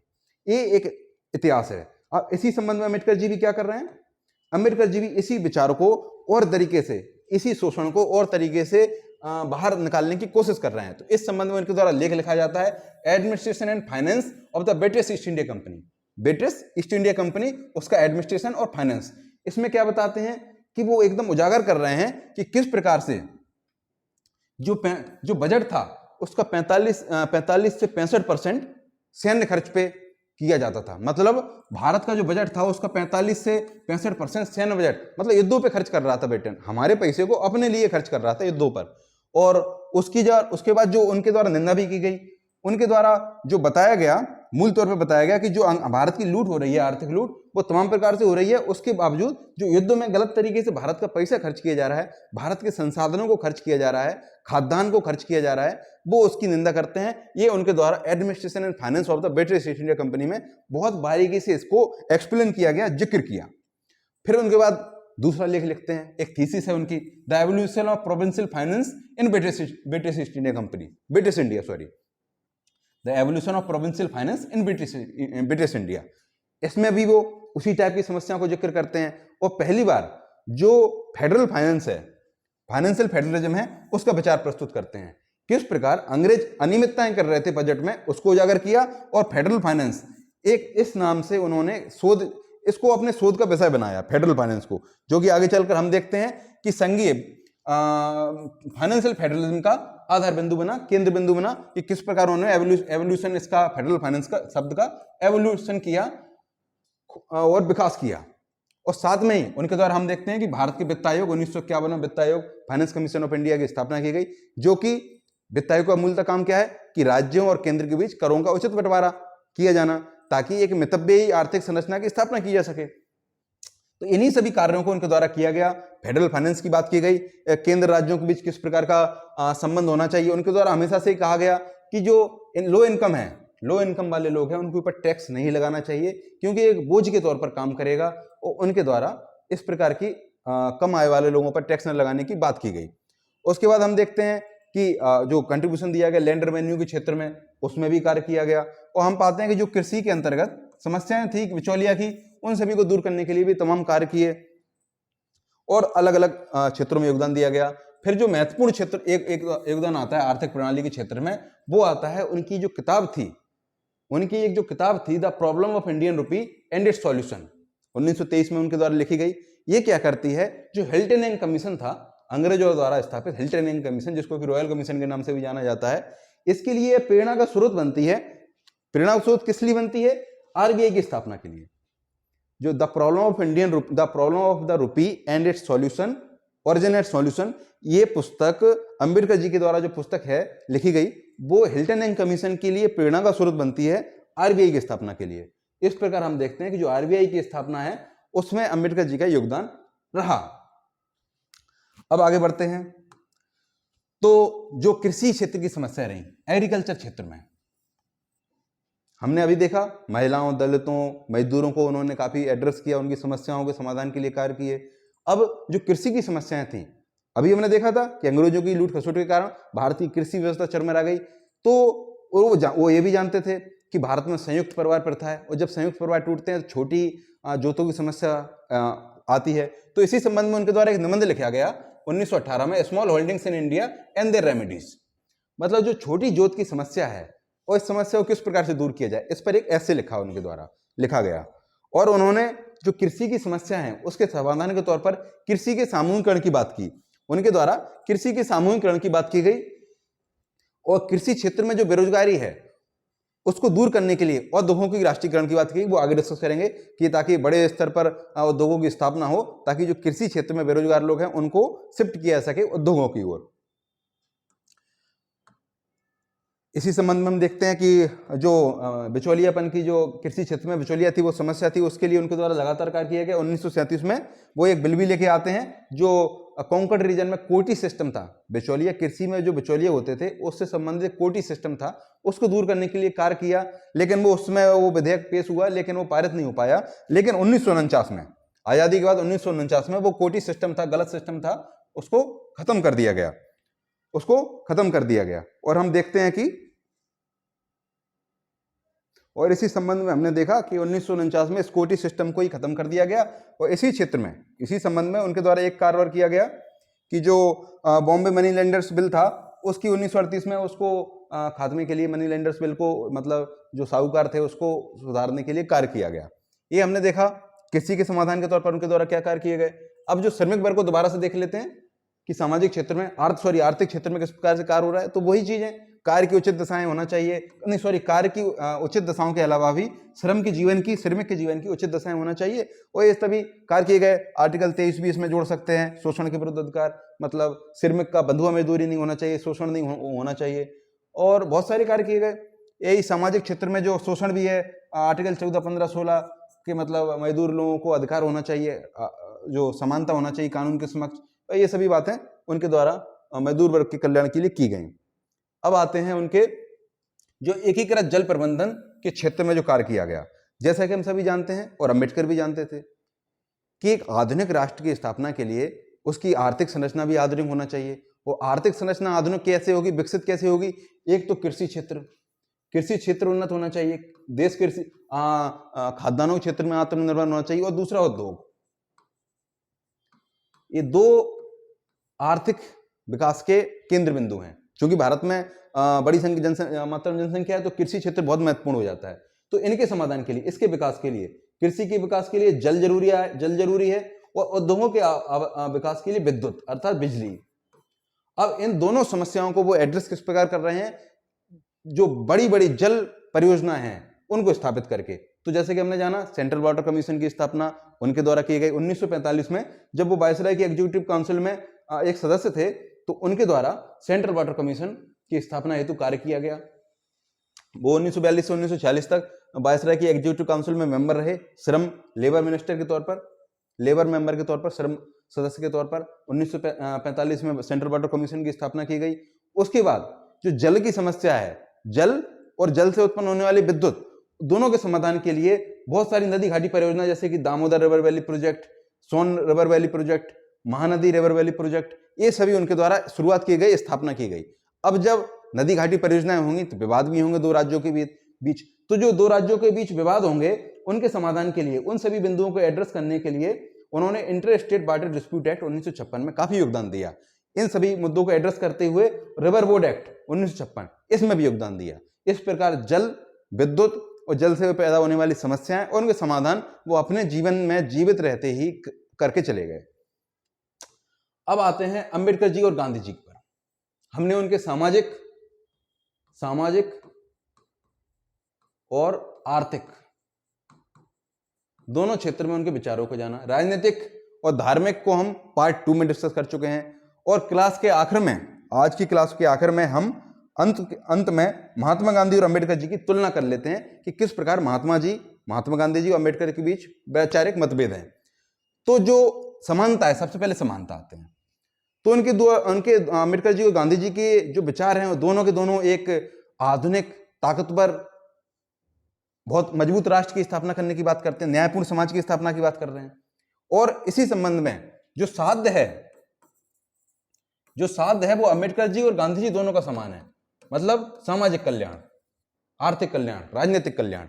ये एक इतिहास है। अब इसी संबंध में अम्बेडकर जी भी क्या कर रहे हैं? अम्बेडकर जी भी इसी विचार को और तरीके से, इसी शोषण को और तरीके से बाहर निकालने की कोशिश कर रहे हैं। तो इस संबंध में इनके द्वारा लेख लिखा जाता है, administration and finance of the British east India company. British east India company, उसका एडमिनिस्ट्रेशन और फाइनेंस। इसमें क्या बताते हैं कि वो एकदम उजागर कर रहे हैं कि किस प्रकार से जो बजट था उसका 45 से 65% सैन्य खर्च पे किया जाता था। मतलब भारत का जो बजट था उसका 45 से 65% सैन्य बजट, मतलब युद्धों पे खर्च कर रहा था ब्रिटेन, हमारे पैसे को अपने लिए खर्च कर रहा था युद्धों पर। और उसके बाद जो उनके द्वारा निंदा भी की गई, उनके द्वारा जो बताया गया, मूल तौर पर बताया गया कि जो भारत की लूट हो रही है, आर्थिक लूट, वो तमाम प्रकार से हो रही है। उसके बावजूद जो युद्ध में गलत तरीके से भारत का पैसा खर्च किया जा रहा है, भारत के संसाधनों को खर्च किया जा रहा है, खाद्यान्न को खर्च किया जा रहा है, वो उसकी निंदा करते हैं। ये उनके द्वारा administration and finance of the British east India company में बहुत बारीकी से इसको एक्सप्लेन किया गया, जिक्र किया। फिर उनके बाद दूसरा लेख लिखते हैं, एक थीसिस है उनकी, the evolution of provincial finance in British east India company, British India, sorry, the evolution of provincial finance in British India. इसमें भी वो उसी टाइप की समस्याओं को जिक्र करते हैं। और पहली बार जो फेडरल फाइनेंस है, फाइनेंशियल फेडरलिज्म है, उसका विचार प्रस्तुत करते हैं। किस प्रकार अंग्रेज अनियमितताएं कर रहे थे बजट में, उसको उजागर किया। और फेडरल फाइनेंस, एक इस नाम से उन्होंने इसको अपने शोध का विषय बनाया, फेडरल फाइनेंस को, जो कि आगे चलकर हम देखते हैं कि संघीय फाइनेंशियल फेडरलिज्म का आधार बिंदु बना, केंद्र बिंदु बना, कि किस प्रकार उन्होंने एवोल्यूशन, इसका फेडरल फाइनेंस का शब्द का एवोल्यूशन किया और विकास किया। और साथ में ही उनके द्वारा हम देखते हैं कि भारत के वित्त आयोग, 1951 में वित्त आयोग, फाइनेंस कमीशन ऑफ इंडिया की स्थापना की गई, जो कि वित्त आयोग का मूलतः काम क्या है कि राज्यों और केंद्र के बीच करों का उचित बंटवारा किया जाना, ताकि एक मितव्ययी आर्थिक संरचना की स्थापना की जा सके। तो इन्हीं सभी कार्यों को उनके द्वारा किया गया। फेडरल फाइनेंस की बात की गई, केंद्र राज्यों के बीच किस प्रकार का संबंध होना चाहिए। उनके द्वारा हमेशा से कहा गया कि जो लो इनकम है, लो इनकम वाले लोग हैं, उनके ऊपर टैक्स नहीं लगाना चाहिए, क्योंकि एक बोझ के तौर पर काम करेगा। और उनके द्वारा इस प्रकार की कम आय वाले लोगों पर टैक्स न लगाने की बात की गई। उसके बाद हम देखते हैं कि जो कंट्रीब्यूशन दिया गया लैंड रेवेन्यू के क्षेत्र में, उसमें भी कार्य किया गया। और हम पाते हैं कि जो कृषि के अंतर्गत समस्याएं थी बिचौलिया की, उन सभी को दूर करने के लिए भी तमाम कार्य किए और अलग अलग क्षेत्रों में योगदान दिया गया। फिर जो महत्वपूर्ण क्षेत्र एक योगदान आता है आर्थिक प्रणाली के क्षेत्र में, वो आता है उनकी जो किताब थी, उनकी एक जो किताब थी, the problem of Indian rupee and it's solution, 1923 में उनके द्वारा लिखी गई। ये क्या करती है, जो हिल्टन एंड कमीशन था, अंग्रेजों द्वारा स्थापित हिल्टन एंड कमीशन, जिसको कि रॉयल कमीशन के नाम से भी जाना जाता है, इसके लिए प्रेरणा का स्रोत बनती है। प्रेरणा का स्रोत किस लिए बनती है? आरबीआई की स्थापना के लिए। जो the problem of the rupee and it's solution, origin and solution, ये पुस्तक अंबेडकर जी के द्वारा जो पुस्तक है लिखी गई, वो हिल्टन एंड कमीशन के लिए प्रेरणा का स्रोत बनती है आरबीआई की स्थापना के लिए। इस प्रकार हम देखते हैं कि जो आरबीआई की स्थापना है उसमें अंबेडकर जी का योगदान रहा। अब आगे बढ़ते हैं। तो जो कृषि क्षेत्र की समस्या रही, एग्रीकल्चर क्षेत्र में हमने अभी देखा, महिलाओं, दलितों, मजदूरों को उन्होंने काफी एड्रेस किया, उनकी समस्याओं के समाधान के लिए कार्य किए। अब जो कृषि की समस्याएं थी, अभी हमने देखा था कि अंग्रेजों की लूट खसोट के कारण भारतीय कृषि व्यवस्था चरमरा गई। तो वो ये भी जानते थे कि भारत में संयुक्त परिवार प्रथा है, और जब संयुक्त परिवार टूटते हैं तो छोटी जोतों की समस्या आती है। तो इसी संबंध में उनके द्वारा एक निबंध लिखा गया 1918 में, small holdings in India and their remedies, मतलब जो छोटी जोत की समस्या है और इस समस्या को किस प्रकार से दूर किया जाए, इस पर एक ऐसे लिखा उनके द्वारा लिखा गया। और उन्होंने जो कृषि की समस्या है उसके समाधान के तौर पर कृषि के सामूहिकरण की बात की। उनके द्वारा कृषि के सामूहिकरण की बात की गई, और कृषि क्षेत्र में जो बेरोजगारी है उसको दूर करने के लिए उद्योगों की राष्ट्रीयकरण की बात की, वो आगे डिस्कस करेंगे कि ताकि बड़े स्तर पर उद्योगों की स्थापना हो, ताकि जो कृषि क्षेत्र में बेरोजगार लोग हैं उनको शिफ्ट किया जा सके उद्योगों की ओर। इसी संबंध में हम देखते हैं कि जो बिचौलियापन की जो कृषि क्षेत्र में बिचौलिया थी, वो समस्या थी, उसके लिए उनके द्वारा लगातार कार्य किया गया। 1937 में वो एक बिल भी लेके आते हैं जो कोंकण रीजन में कोटी सिस्टम था, बिचौलिया कृषि में जो बिचौलिया होते थे उससे संबंधित कोटी सिस्टम था, उसको दूर करने के लिए कार्य किया। लेकिन वो उसमें वो विधेयक पेश हुआ, लेकिन वो पारित नहीं हो पाया। लेकिन 1949 में, आजादी के बाद 1949 में वो कोटी सिस्टम था, गलत सिस्टम था, उसको खत्म कर दिया गया, उसको खत्म कर दिया गया। और हम देखते हैं कि और इसी संबंध में हमने देखा कि 1949 में स्कोटी सिस्टम को ही खत्म कर दिया गया। और इसी क्षेत्र में, इसी संबंध में उनके द्वारा एक कार्य किया गया कि जो बॉम्बे मनी लेंडर्स बिल था, उसकी 1938 में उसको खात्मे के लिए, मनी लेंडर्स बिल को मतलब जो साहूकार थे उसको सुधारने के लिए कार्य किया गया। ये हमने देखा कृषि के समाधान के तौर पर उनके द्वारा क्या कार्य किए गए। अब जो श्रमिक वर्ग को दोबारा से देख लेते हैं कि सामाजिक क्षेत्र में आर्थिक क्षेत्र में किस प्रकार से कार्य हो रहा है। तो वही चीज है, कार्य की उचित दशाएं होना चाहिए, कार्य की उचित दशाओं के अलावा भी श्रमिक के जीवन की उचित दशाएं होना चाहिए। और ये सभी कार्य किए गए। आर्टिकल 23 भी इसमें जोड़ सकते हैं, शोषण के विरुद्ध अधिकार, मतलब श्रमिक का बंधुआ मजदूरी नहीं होना चाहिए, शोषण नहीं होना चाहिए, और बहुत सारे कार्य किए गए। यही सामाजिक क्षेत्र में जो शोषण भी है, आर्टिकल 14, 15, 16 के मतलब मजदूर लोगों को अधिकार होना चाहिए, जो समानता होना चाहिए कानून के समक्ष, ये सभी बातें उनके द्वारा मजदूर वर्ग के कल्याण के लिए की गई। अब आते हैं उनके जो एकीकृत जल प्रबंधन के क्षेत्र में जो कार्य किया गया। जैसा कि हम सभी जानते हैं और अम्बेडकर भी जानते थे कि एक आधुनिक राष्ट्र की स्थापना के लिए उसकी आर्थिक संरचना भी आधुनिक होना चाहिए। वो आर्थिक संरचना आधुनिक कैसे होगी, विकसित कैसे होगी? एक तो कृषि क्षेत्र उन्नत होना चाहिए, देश कृषि खाद्यान्नों के क्षेत्र में आत्मनिर्भर होना चाहिए, और दूसरा उद्योग। ये दो आर्थिक विकास के केंद्र बिंदु हैं। क्योंकि भारत में बड़ी मात्रा में जनसंख्या है, तो कृषि क्षेत्र बहुत महत्वपूर्ण हो जाता है। तो इनके समाधान के लिए, इसके विकास के लिए, कृषि के विकास के लिए जल जरूरी है, और उद्योगों के विकास के लिए विद्युत अर्थात बिजली। अब इन दोनों समस्याओं को वो एड्रेस किस प्रकार कर रहे हैं? जो बड़ी बड़ी जल परियोजना हैं उनको स्थापित करके। तो जैसे कि हमने जाना, सेंट्रल वाटर कमीशन की स्थापना उनके द्वारा की गई 1945 में, जब वो वायसराय की एग्जीक्यूटिव काउंसिल में एक सदस्य थे, तो उनके द्वारा सेंट्रल वाटर कमीशन की स्थापना हेतु कार्य किया गया। वो 1942 से 1946 तक वायसराय की एग्जीक्यूटिव काउंसिल में मेंबर रहे, श्रम लेबर मिनिस्टर के तौर पर, लेबर मेंबर के तौर पर, श्रम सदस्य के तौर पर। 1945 में सेंट्रल वाटर कमीशन की स्थापना की गई। उसके बाद जो जल की समस्या है, जल और जल से उत्पन्न होने वाली विद्युत, दोनों के समाधान के लिए बहुत सारी नदी घाटी परियोजना, जैसे कि Damodar river valley project, Son river valley project, Mahanadi river valley project, ये सभी उनके द्वारा शुरुआत की गई, स्थापना की गई। अब जब नदी घाटी परियोजनाएं होंगी तो विवाद भी होंगे दो राज्यों के बीच। तो जो दो राज्यों के बीच विवाद होंगे, उनके समाधान के लिए, उन सभी बिंदुओं को एड्रेस करने के लिए उन्होंने inter state water dispute act 1956 में काफी योगदान दिया। इन सभी मुद्दों को एड्रेस करते हुए रिवर बोर्ड एक्ट 1956, इसमें भी योगदान दिया। इस प्रकार जल, विद्युत और जल से पैदा होने वाली समस्याएं और उनके समाधान वो अपने जीवन में जीवित रहते ही करके चले गए। अब आते हैं अंबेडकर जी और गांधी जी पर। हमने उनके सामाजिक और आर्थिक दोनों क्षेत्र में उनके विचारों को जाना। राजनीतिक और धार्मिक को हम पार्ट 2 में डिस्कस कर चुके हैं, और क्लास के आखिर में, आज की क्लास के आखिर में हम अंत में महात्मा गांधी और अंबेडकर जी की तुलना कर लेते हैं कि किस प्रकार महात्मा गांधी जी और अंबेडकर के बीच वैचारिक मतभेद हैं। तो जो समानता है, सबसे पहले समानता आते हैं। तो उनके अंबेडकर जी और गांधी जी के जो विचार हैं, दोनों के दोनों एक आधुनिक, ताकतवर, बहुत मजबूत राष्ट्र की स्थापना करने की बात करते हैं, न्यायपूर्ण समाज की स्थापना की बात कर रहे हैं। और इसी संबंध में जो साध्य है वो अंबेडकर जी और गांधी जी दोनों का समान है, मतलब सामाजिक कल्याण, आर्थिक कल्याण, राजनीतिक कल्याण।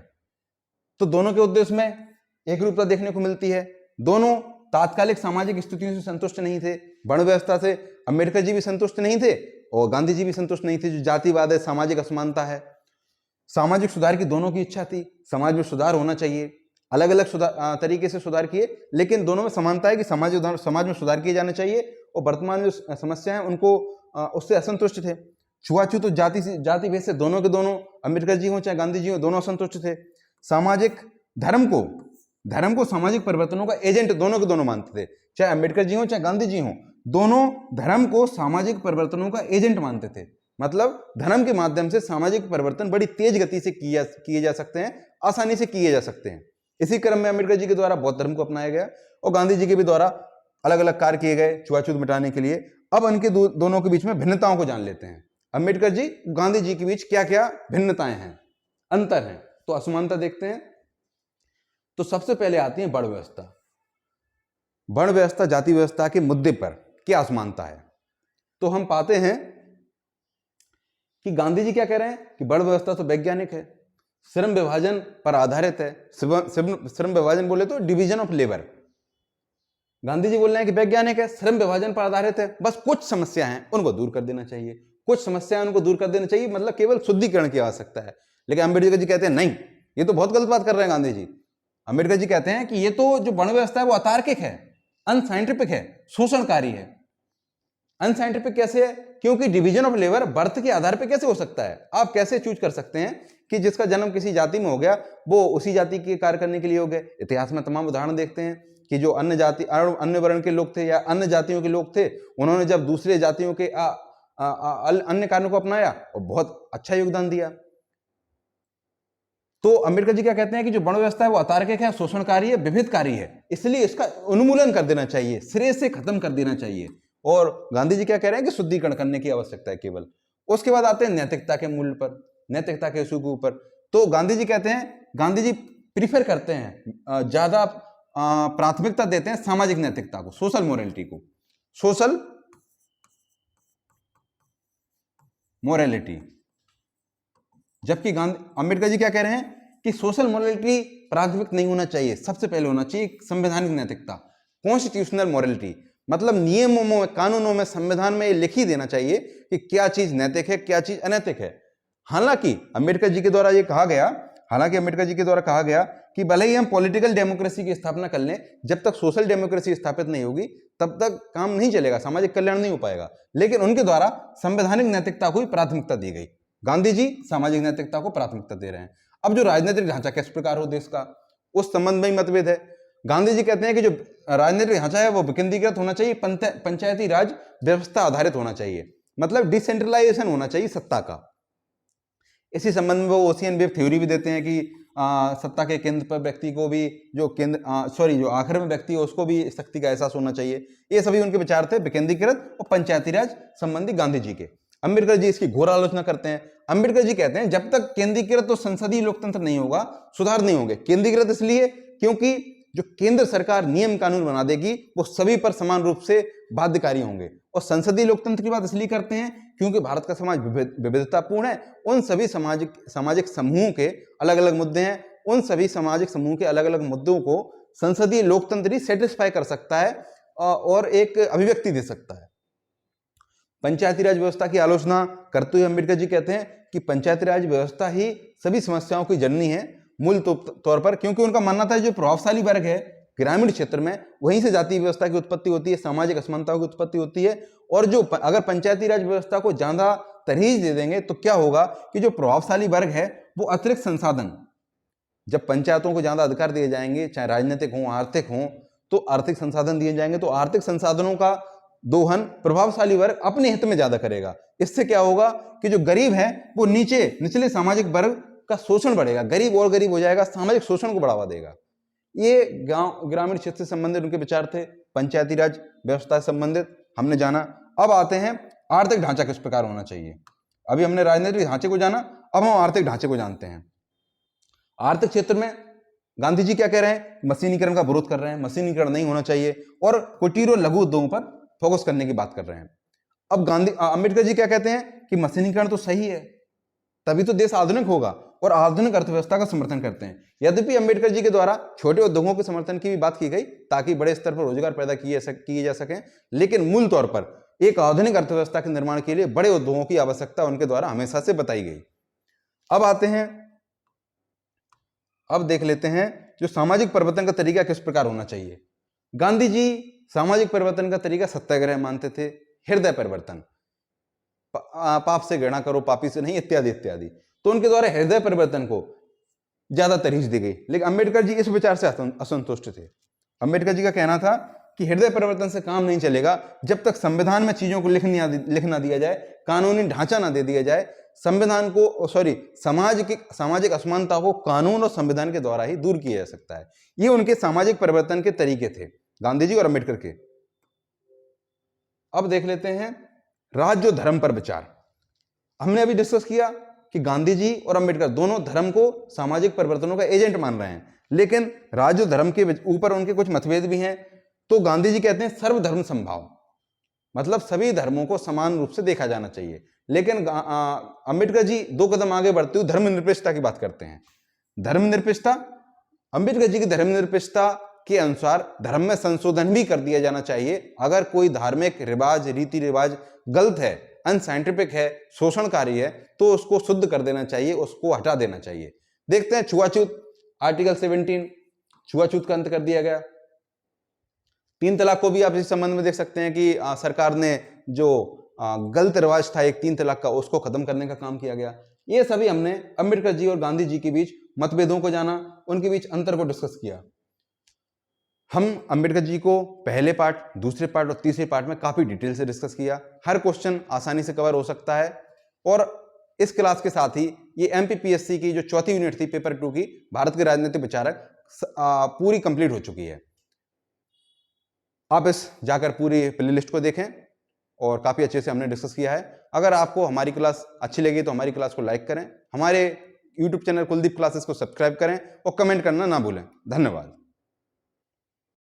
तो दोनों के उद्देश्य में एक रूपता देखने को मिलती है। दोनों तात्कालिक सामाजिक स्थितियों से संतुष्ट नहीं थे। वर्ण व्यवस्था से अंबेडकर जी भी संतुष्ट नहीं थे और गांधी जी भी संतुष्ट नहीं थे। जो जातिवाद है, सामाजिक असमानता है, सामाजिक सुधार की दोनों की इच्छा थी। समाज में सुधार होना चाहिए, अलग अलग तरीके से सुधार किए, लेकिन दोनों में समानता है कि समाज में सुधार किए जाने चाहिए, और वर्तमान जो समस्या है उनको उससे असंतुष्ट थे। छुआछूत तो जाति भेद से दोनों के दोनों, अम्बेडकर जी हो चाहे गांधी जी हो, दोनों असंतुष्ट थे। सामाजिक धर्म को सामाजिक परिवर्तनों का एजेंट दोनों के दोनों मानते थे, चाहे अम्बेडकर जी हो चाहे गांधी जी हो, दोनों धर्म को सामाजिक परिवर्तनों का एजेंट मानते थे। मतलब धर्म के माध्यम से सामाजिक परिवर्तन बड़ी तेज गति से किए जा सकते हैं, आसानी से किए जा सकते हैं। इसी क्रम में अम्बेडकर जी के द्वारा बौद्ध धर्म को अपनाया गया और गांधी जी के भी द्वारा अलग अलग कार्य किए गए छुआछूत मिटाने के लिए। अब इनके दोनों के बीच में भिन्नताओं को जान लेते हैं। अम्बेडकर जी गांधी जी के बीच क्या क्या भिन्नताएं हैं, अंतर हैं, तो असमानता देखते हैं। तो सबसे पहले आती है वर्ण व्यवस्था। वर्ण व्यवस्था जाति व्यवस्था के मुद्दे पर क्या असमानता है, तो हम पाते हैं कि गांधी जी क्या कह रहे हैं कि वर्ण व्यवस्था तो वैज्ञानिक है, श्रम विभाजन पर आधारित है। श्रम विभाजन बोले तो division of labour. Gandhi ji बोल रहे हैं कि वैज्ञानिक है, श्रम विभाजन पर आधारित है, बस कुछ समस्या हैं उनको दूर कर देना चाहिए, कुछ समस्याएं उनको दूर कर देना चाहिए, मतलब केवल शुद्धिकरण की आवश्यकता है। लेकिन अम्बेडकर जी कहते हैं नहीं, ये तो बहुत गलत बात कर रहे हैं गांधी जी। अम्बेडकर जी कहते हैं कि ये तो जो वर्ण व्यवस्था है वो अतार्किक है, अनसाइंटिफिक है, शोषणकारी है। अनसाइंटिफिक कैसे है? क्योंकि डिवीजन ऑफ लेबर बर्थ के आधार पर कैसे हो सकता है? आप कैसे चूज कर सकते हैं कि जिसका जन्म किसी जाति में हो गया वो उसी जाति के कार्य करने के लिए हो गए? इतिहास में तमाम उदाहरण देखते हैं कि जो अन्य वर्ण के लोग थे या अन्य जातियों के लोग थे, उन्होंने जब दूसरे जातियों के अन्य कार्यों को अपनाया और बहुत अच्छा योगदान दिया। तो अम्बेडकर जी क्या कहते हैं कि जो वर्ण व्यवस्था है वो अतार्किक है, शोषणकारी है, विभेदकारी है, इसलिए इसका उन्मूलन कर देना चाहिए, सिरे से खत्म कर देना चाहिए। और गांधी जी क्या कह रहे हैं कि शुद्धिकरण करने की आवश्यकता है केवल। उसके बाद आते हैं नैतिकता के मूल्य पर, नैतिकता के इशू के ऊपर। तो गांधी जी कहते हैं, गांधी जी प्रीफर करते हैं, ज्यादा प्राथमिकता देते हैं सामाजिक नैतिकता को, सोशल मोरालिटी को, सोशल मोरालिटी। जबकि अम्बेडकर जी क्या कह रहे हैं कि सोशल मोरालिटी प्राथमिक नहीं होना चाहिए, सबसे पहले होना चाहिए संवैधानिक नैतिकता, कॉन्स्टिट्यूशनल मोरालिटी। मतलब नियमों में, कानूनों में, संविधान में ये लिख ही देना चाहिए कि क्या चीज नैतिक है, क्या चीज अनैतिक है। हालांकि अम्बेडकर जी के द्वारा ये कहा गया कि भले ही हम पॉलिटिकल डेमोक्रेसी की स्थापना कर लें, जब तक सोशल डेमोक्रेसी स्थापित नहीं होगी तब तक काम नहीं चलेगा, सामाजिक कल्याण नहीं हो पाएगा। लेकिन उनके द्वारा संवैधानिक नैतिकता को ही प्राथमिकता दी गई। गांधी जी सामाजिक नैतिकता को प्राथमिकता दे रहे हैं। अब जो राजनीतिक ढांचा किस प्रकार हो देश का, उस संबंध में ही मतभेद है। गांधी जी कहते हैं कि जो राजनीतिक ढांचा है वो विकेंद्रीकृत होना चाहिए, पंचायती राज व्यवस्था आधारित होना चाहिए, मतलब डिसेंट्रलाइजेशन होना चाहिए सत्ता का। इसी संबंध में वो ओशियन वेव थ्योरी भी देते हैं कि सत्ता के केंद्र पर व्यक्ति को भी जो आखिर में व्यक्ति है उसको भी शक्ति का एहसास होना चाहिए। ये सभी उनके विचार थे विकेंद्रीकृत और पंचायती राज संबंधी गांधी जी के। अम्बेडकर जी इसकी घोर आलोचना करते हैं। अम्बेडकर जी कहते हैं जब तक केंद्रीकृत तो संसदीय लोकतंत्र नहीं होगा, सुधार नहीं होंगे। केंद्रीकृत इसलिए क्योंकि जो केंद्र सरकार नियम कानून बना देगी वो सभी पर समान रूप से बाध्यकारी होंगे। और संसदीय लोकतंत्र की बात इसलिए करते हैं क्योंकि भारत का समाज विविधतापूर्ण है। उन सभी सामाजिक समूहों के अलग अलग मुद्दे हैं, उन सभी सामाजिक समूह के अलग अलग मुद्दों को संसदीय लोकतंत्र ही सेटिस्फाई कर सकता है और एक अभिव्यक्ति दे सकता है। पंचायती राज व्यवस्था की आलोचना करते हुए अम्बेडकर जी कहते हैं कि पंचायती राज व्यवस्था ही सभी समस्याओं की जननी है, मूल तौर पर, क्योंकि उनका मानना था जो प्रभावशाली वर्ग है ग्रामीण क्षेत्र में वहीं से जातीय व्यवस्था की उत्पत्ति होती है, सामाजिक असमानताओं की उत्पत्ति होती है। और जो अगर पंचायती राज व्यवस्था को ज्यादा तरजीह दे देंगे तो क्या होगा कि जो प्रभावशाली वर्ग है वो अतिरिक्त संसाधन, जब पंचायतों को ज्यादा अधिकार दिए जाएंगे, चाहे राजनीतिक हो आर्थिक हो, तो आर्थिक संसाधन दिए जाएंगे, तो आर्थिक संसाधनों का दोहन प्रभावशाली वर्ग अपने हित में ज्यादा करेगा। इससे क्या होगा कि जो गरीब है वो निचले सामाजिक वर्ग का शोषण बढ़ेगा, गरीब और गरीब हो जाएगा, सामाजिक शोषण को बढ़ावा देगा। ये ग्रामीण क्षेत्र से संबंधित उनके विचार थे, पंचायती राज व्यवस्था से संबंधित हमने जाना। अब आते हैं आर्थिक ढांचा किस प्रकार होना चाहिए। अभी हमने राजनीतिक ढांचे को जाना, अब हम आर्थिक ढांचे को जानते हैं। आर्थिक क्षेत्र में गांधी जी क्या कह रहे हैं? मशीनीकरण का विरोध कर रहे हैं, मशीनीकरण नहीं होना चाहिए और कुटीर और लघु उद्योगों पर फोकस करने की बात कर रहे हैं। अब अम्बेडकर जी क्या कहते हैं कि मशीनीकरण तो सही है, तभी तो देश आधुनिक होगा, और आधुनिक अर्थव्यवस्था का समर्थन करते हैं। यद्यपि अम्बेडकर जी के द्वारा छोटे उद्योगों के समर्थन की भी बात की गई ताकि बड़े स्तर पर रोजगार पैदा किए जा सके, लेकिन मूल तौर पर एक आधुनिक अर्थव्यवस्था के निर्माण के लिए बड़े उद्योगों की आवश्यकता उनके द्वारा हमेशा से बताई गई। अब देख लेते हैं जो सामाजिक परिवर्तन का तरीका किस प्रकार होना चाहिए। गांधी जी सामाजिक परिवर्तन का तरीका सत्याग्रह मानते थे, हृदय परिवर्तन। पाप से घृणा करो, पापी से नहीं, इत्यादि इत्यादि। तो उनके द्वारा हृदय परिवर्तन को ज्यादा तरजीह दी गई, लेकिन अंबेडकर जी इस विचार से असंतुष्ट थे। अंबेडकर जी का कहना था कि हृदय परिवर्तन से काम नहीं चलेगा जब तक संविधान में चीजों को लिख ना दिया जाए, कानूनी ढांचा ना दे दिया जाए, संविधान को सामाजिक असमानता को कानून और संविधान के द्वारा ही दूर किया जा सकता है। ये उनके सामाजिक परिवर्तन के तरीके थे, गांधी जी और अंबेडकर के। अब देख लेते हैं राज्य और धर्म पर विचार। हमने अभी डिस्कस किया कि गांधी जी और अंबेडकर दोनों धर्म को सामाजिक परिवर्तनों का एजेंट मान रहे हैं, लेकिन राज्य और धर्म के ऊपर उनके कुछ मतभेद भी हैं। तो गांधी जी कहते हैं सर्वधर्म समभाव, मतलब सभी धर्मों को समान रूप से देखा जाना चाहिए, लेकिन अंबेडकर जी 2 कदम आगे बढ़ते हुए धर्मनिरपेक्षता की बात करते हैं। धर्मनिरपेक्षता, अंबेडकर जी की धर्मनिरपेक्षता के अनुसार धर्म में संशोधन भी कर दिया जाना चाहिए। अगर कोई धार्मिक रिवाज, रीति रिवाज गलत है, अनसाइंटिफिक है, शोषणकारी है, तो उसको शुद्ध कर देना चाहिए, उसको हटा देना चाहिए। देखते हैं छुआछूत, आर्टिकल 17, छुआछूत का अंत कर दिया गया। 3 तलाक को भी आप इस संबंध में देख सकते हैं कि सरकार ने जो गलत रिवाज था एक 3 तलाक का, उसको खत्म करने का काम किया गया। ये सभी हमने अंबेडकर जी और गांधी जी के बीच मतभेदों को जाना, उनके बीच अंतर को डिस्कस किया। हम अंबेडकर जी को पहले पार्ट, दूसरे पार्ट और तीसरे पार्ट में काफी डिटेल से डिस्कस किया। हर क्वेश्चन आसानी से कवर हो सकता है। और इस क्लास के साथ ही ये एमपीपीएससी की जो चौथी यूनिट थी पेपर 2 की, भारत के राजनीतिक विचारक, पूरी कंप्लीट हो चुकी है। आप इस जाकर पूरी प्लेलिस्ट को देखें और काफी अच्छे से हमने डिस्कस किया है। अगर आपको हमारी क्लास अच्छी लगी तो हमारी क्लास को लाइक करें, हमारे यूट्यूब चैनल कुलदीप क्लासेस को सब्सक्राइब करें और कमेंट करना ना भूलें। धन्यवाद।